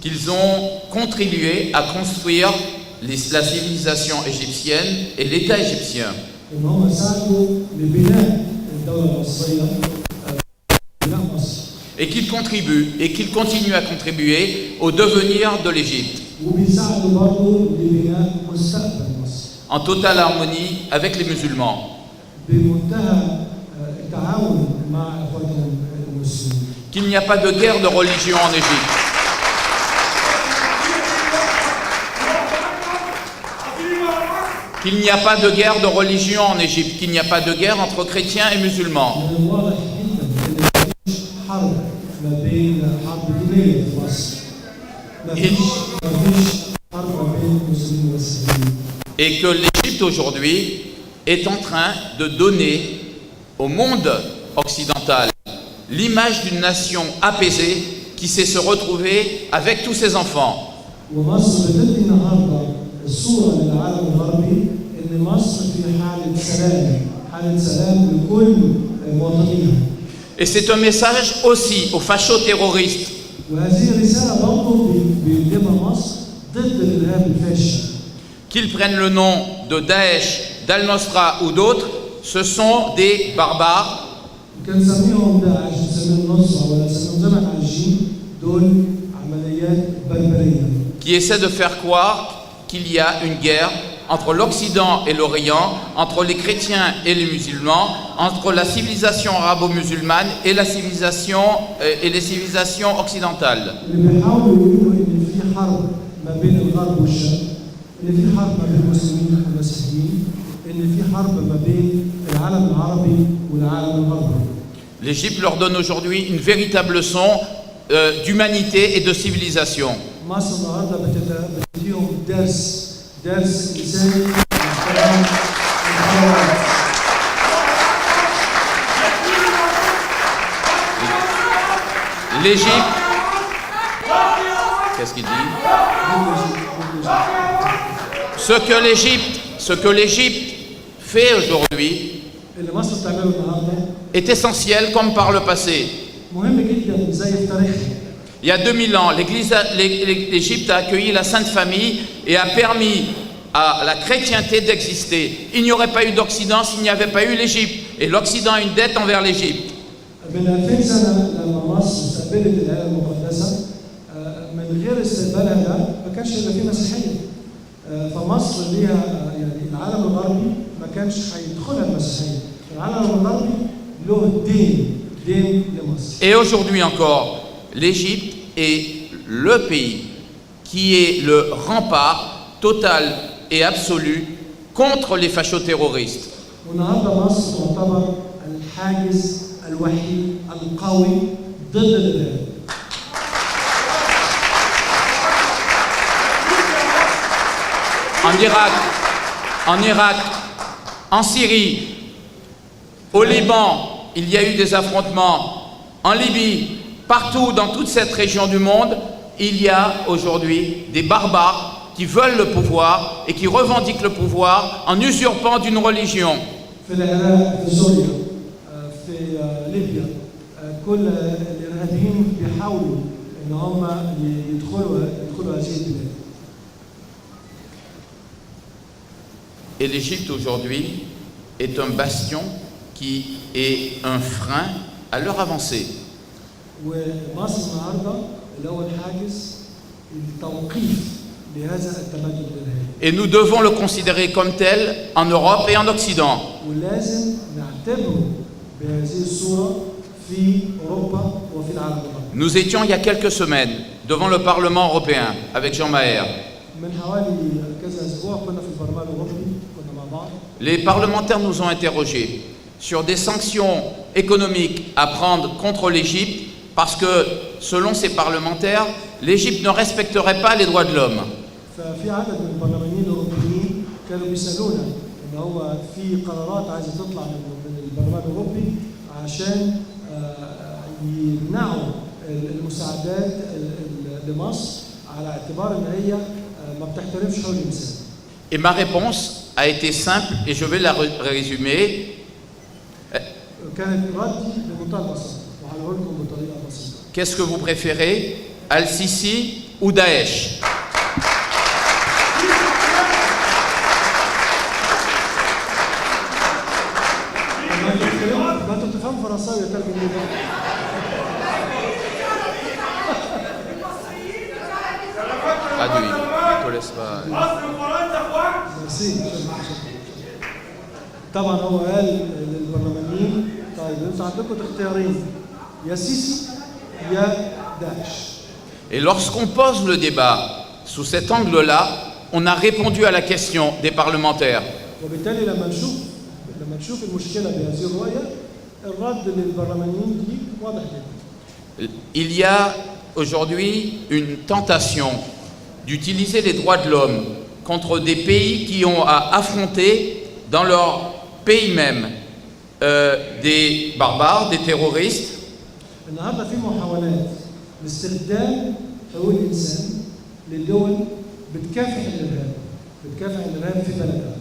qu'ils ont contribué à construire la civilisation égyptienne et l'État égyptien. Et qu'ils contribuent et qu'ils continuent à contribuer au devenir de l'Égypte, en totale harmonie avec les musulmans. Qu'il n'y a pas de guerre de religion en Égypte. Qu'il n'y a pas de guerre de religion en Égypte, qu'il n'y a pas de guerre entre chrétiens et musulmans. Et que l'Égypte aujourd'hui est en train de donner au monde occidental l'image d'une nation apaisée qui sait se retrouver avec tous ses enfants. Et c'est un message aussi aux fachos-terroristes qu'ils prennent le nom de Daesh, d'Al-Nosra ou d'autres, ce sont des barbares qui essaient de faire croire qu'il y a une guerre entre l'Occident et l'Orient, entre les chrétiens et les musulmans, entre la civilisation arabo-musulmane et la civilisation et les civilisations occidentales. L'Égypte leur donne aujourd'hui une véritable leçon d'humanité et de civilisation. L'Égypte, qu'est-ce qu'il dit? Ce que l'Égypte fait aujourd'hui est essentiel comme par le passé. Il y a 2000 ans, l'Égypte a accueilli la Sainte Famille et a permis à la chrétienté d'exister. Il n'y aurait pas eu d'Occident s'il n'y avait pas eu l'Égypte. Et l'Occident a une dette envers l'Égypte. Et aujourd'hui encore, l'Égypte est le pays qui est le rempart total et absolu contre les fachos-terroristes. En Irak, en Syrie, au Liban, il y a eu des affrontements. En Libye, partout dans toute cette région du monde, il y a aujourd'hui des barbares qui veulent le pouvoir et qui revendiquent le pouvoir en usurpant d'une religion. Et l'Égypte aujourd'hui est un bastion qui est un frein à leur avancée. Et nous devons le considérer comme tel en Europe et en Occident. Nous étions il y a quelques semaines devant le Parlement européen avec Jean Maher. Les parlementaires nous ont interrogés sur des sanctions économiques à prendre contre l'Égypte parce que, selon ces parlementaires, l'Égypte ne respecterait pas les droits de l'homme. Et ma réponse a été simple et je vais la résumer. وهقول لكم بطريقه بسيطه. Qu'est-ce que vous préférez, Al-Sisi ou Daesh? ما انتوا بتفهموا فرنساوي يا ترجم لي. Traduit, je te laisse pas. ميرسي. طبعا هو قال للبرلمانيين طيب انتوا عندكم اختيارين يا سيسي يا داعش. Et lorsqu'on pose le débat sous cet angle-là, on a répondu à la question des parlementaires. وبالتالي لما نشوف المشكله بهذه الرؤيه الرد للبرلمانيين دي واضح جدا. Il y a aujourd'hui une tentation d'utiliser les droits de l'homme contre des pays qui ont à affronter dans leur pays même des barbares, des terroristes. النهارده في محاولات لاستخدام حقوق الانسان للدول بتكافح الارهاب في بلدها.